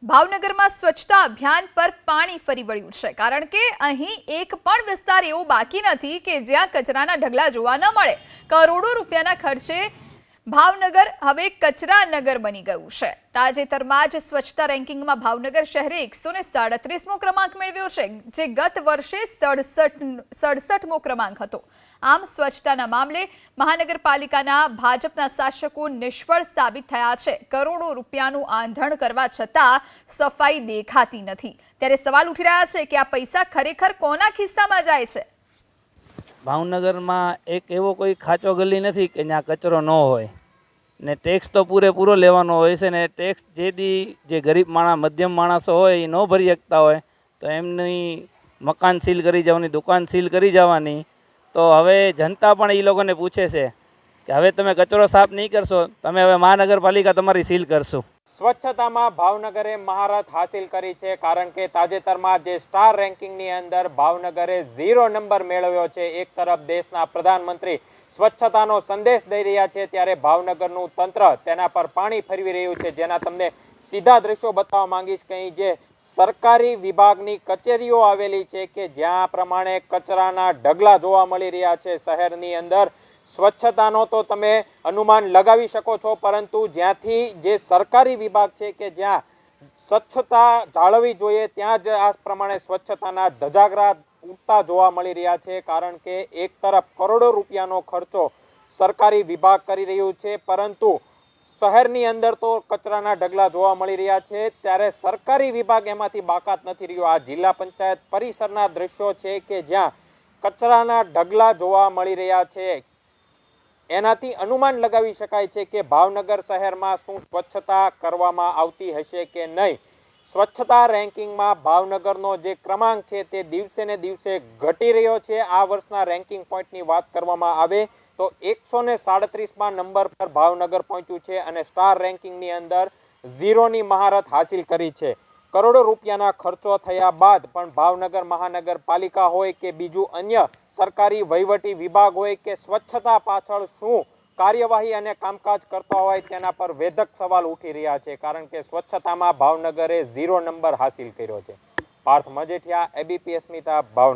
ભાવનગરમાં સ્વચ્છતા અભિયાન પર પાણી ફરી વળ્યું છે, કારણ કે અહીં એક પણ વિસ્તાર એવો બાકી નથી કે જ્યાં કચરાના ઢગલા જોવા ન મળે। કરોડો રૂપિયાના ખર્ચે ભાવનગર હવે કચરા નગર બની ગયું છે। તાજેતરમાં જ સ્વચ્છતા રેન્કિંગમાં ભાવનગર શહેરે 137મો ક્રમાંક મેળવ્યો છે, જે ગત વર્ષે 67મો ક્રમાંક હતો। આમ સ્વચ્છતાના મામલે મહાનગરપાલિકાના ભાજપના શાસકો નિષ્ફળ સાબિત થયા છે। કરોડો રૂપિયાનું આંધણ કરવા છતાં સફાઈ દેખાતી નથી। ત્યારે સવાલ ઉઠી રહ્યા છે કે આ પૈસા ખરેખર કોના ખિસ્સામાં જાય છે? ભાવનગરમાં એક એવો કોઈ ખાચો ગલી નથી કે જ્યાં કચરો ન હોય ને ટેક્સ તો પૂરેપૂરો લેવાનો હોય છે ને ટેક્સ જે ગરીબ માણસ મધ્યમ માણસો હોય એ ન ભરી શકતા હોય તો એમની મકાન સીલ કરી જવાની, દુકાન સીલ કરી જવાની। તો હવે જનતા પણ એ લોકોને પૂછે છે કે હવે તમે કચરો સાફ નહીં કરશો, તમે હવે મહાનગરપાલિકા તમારી સીલ કરશું। સ્વચ્છતામાં ભાવનગરે મહારત હાસિલ કરી છે, કારણ કે તાજેતરમાં જે સ્ટાર રેન્કિંગની અંદર ભાવનગરે 0 નંબર મેળવ્યો છે। એક તરફ દેશના પ્રધાનમંત્રી સ્વચ્છતાનો સંદેશ દઈ રહ્યા છે, ત્યારે ભાવનગરનું તંત્ર તેના પર પાણી ફેરવી રહ્યું છે। જેના તમને સીધા દ્રશ્યો બતાવવા માંગીશ કે અહીં જે સરકારી વિભાગની કચેરીઓ આવેલી છે કે જ્યાં પ્રમાણે કચરાના ઢગલા જોવા મળી રહ્યા છે શહેરની અંદર। સ્વચ્છતાનો તો તમે અનુમાન લગાવી શકો છો, પરંતુ જ્યાંથી જે સરકારી વિભાગ છે કે જ્યાં સ્વચ્છતા જાળવવી જોઈએ ત્યાં જ આ પ્રમાણે સ્વચ્છતાના ધજાગરા ઉડતા જોવા મળી રહ્યા છે। કારણ કે એક તરફ કરોડો રૂપિયાનો ખર્ચો સરકારી વિભાગ કરી રહ્યું છે, પરંતુ શહેરની અંદર તો કચરાના ઢગલા જોવા મળી રહ્યા છે, ત્યારે સરકારી વિભાગ એમાંથી બાકાત નથી રહ્યો। આ જિલ્લા પંચાયત પરિસરના દ્રશ્યો છે કે જ્યાં કચરાના ઢગલા જોવા મળી રહ્યા છે। એનાથી અનુમાન લગાવી શકાય છે કે ભાવનગર શહેરમાં શું સ્વચ્છતા કરવામાં આવતી હશે કે નહીં। સ્વચ્છતા રેન્કિંગમાં ભાવનગરનો જે ક્રમાંક છે તે દિવસે ને દિવસે ઘટી રહ્યો છે। આ વર્ષના રેન્કિંગ પોઈન્ટની વાત કરવામાં આવે તો 137મા નંબર પર ભાવનગર પહોંચ્યું છે અને સ્ટાર રેન્કિંગની અંદર 0ની મહારત હાસિલ કરી છે। કરોડો રૂપિયાના ખર્ચો થયા બાદ પણ ભાવનગર મહાનગરપાલિકા હોય કે બીજું અન્ય સરકારી વહીવટી વિભાગ હોય કે સ્વચ્છતા પાછળ શું કાર્યવાહી અને કામકાજ કરતા હોય તેના પર વેધક સવાલ ઉઠી રહ્યા છે, કારણ કે સ્વચ્છતામાં ભાવનગરે 0 નંબર હાસિલ કર્યો છે। પાર્થ મજેઠિયા, ABP અસ્મિતા, ભાવનગર।